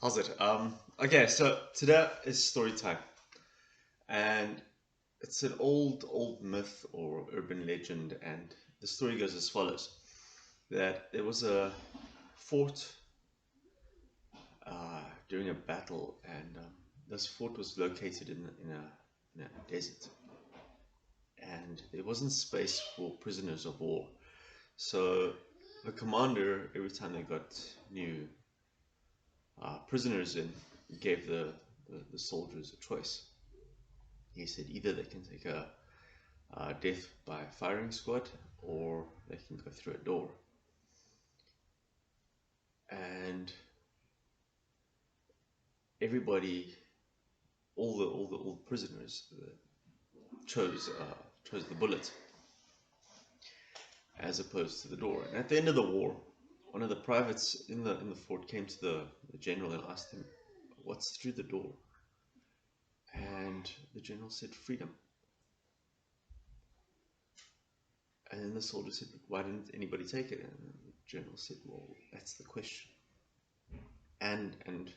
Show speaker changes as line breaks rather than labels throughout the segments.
How's it? Okay, so today is story time, and it's an old myth or urban legend, and the story goes as follows: that there was a fort during a battle, and this fort was located in a desert, and there wasn't space for prisoners of war. So the commander, every time they got new prisoners in, gave the soldiers a choice. He said either they can take a death by firing squad or they can go through a door. And everybody, all the prisoners chose chose the bullet as opposed to the door. And at the end of the war, one of the privates in the fort came to the general and asked him, "What's through the door?" And the general said, "Freedom." And then the soldier said, "Why didn't anybody take it?" And the general said, "Well, that's the question." And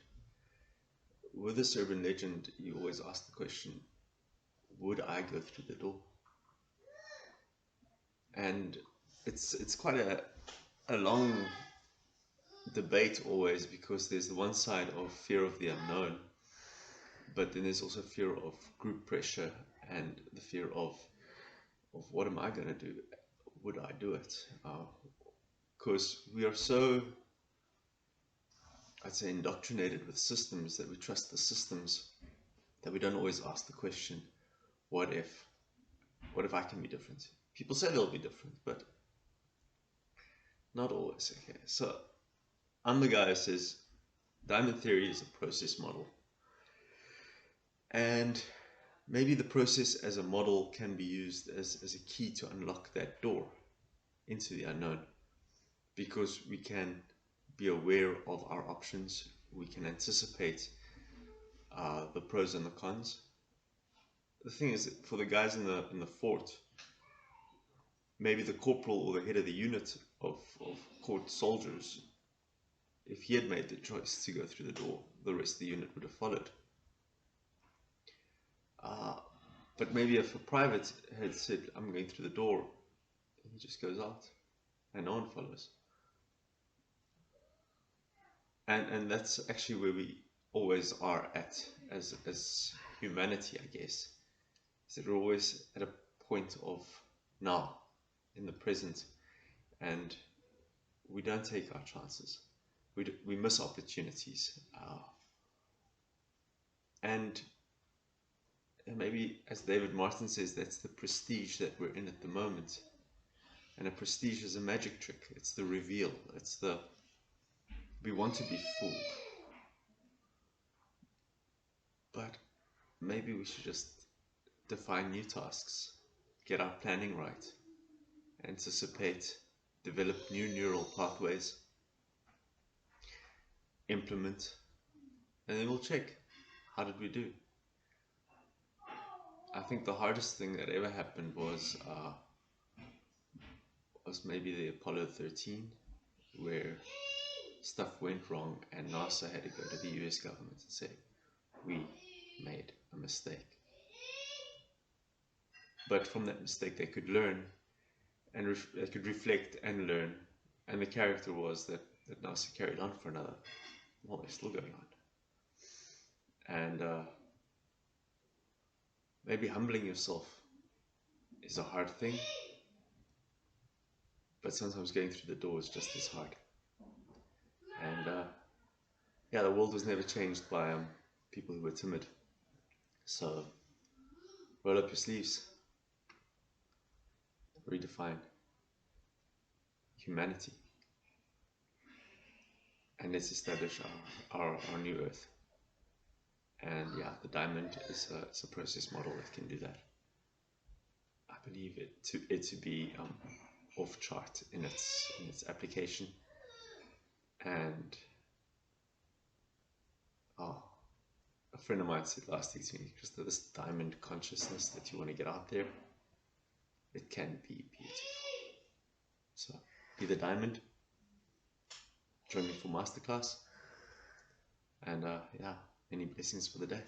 with this urban legend, you always ask the question, would I go through the door? And it's quite a long debate always, because there's the one side of fear of the unknown, but then there's also fear of group pressure and the fear of what am I going to do? Would I do it? Because we are so, I'd say, indoctrinated with systems that we trust the systems that we don't always ask the question, what if? What if I can be different? People say they'll be different, but not always. Okay, so I'm the guy who says diamond theory is a process model. And maybe the process as a model can be used as a key to unlock that door into the unknown, because we can be aware of our options, we can anticipate the pros and the cons. The thing is, that for the guys in the fort, maybe the corporal or the head of the unit of court soldiers, if he had made the choice to go through the door, the rest of the unit would have followed. But maybe if a private had said, "I'm going through the door," he just goes out and no one follows. And that's actually where we always are at as humanity, I guess. Is that we're always at a point of now, in the present, and we don't take our chances. We miss opportunities. And maybe, as David Martin says, that's the prestige that we're in at the moment. And a prestige is a magic trick. It's the reveal. We want to be fooled. But maybe we should just define new tasks, get our planning right, anticipate, develop new neural pathways, implement, and then we'll check, how did we do? I think the hardest thing that ever happened was maybe the Apollo 13, where stuff went wrong and NASA had to go to the US government and say, "We made a mistake." But from that mistake they could learn, and they could reflect and learn, and the character was that NASA carried on for another, well, they're still going on. And maybe humbling yourself is a hard thing, but sometimes going through the door is just as hard. And yeah, the world was never changed by people who were timid. So roll up your sleeves, redefine humanity, and let's establish our new earth. And yeah, the diamond is a process model that can do that. I believe it to be off chart in its application. And a friend of mine said last week to me, just that this diamond consciousness that you want to get out there, it can be beautiful. So be the diamond. Join me for masterclass. And yeah, many blessings for the day.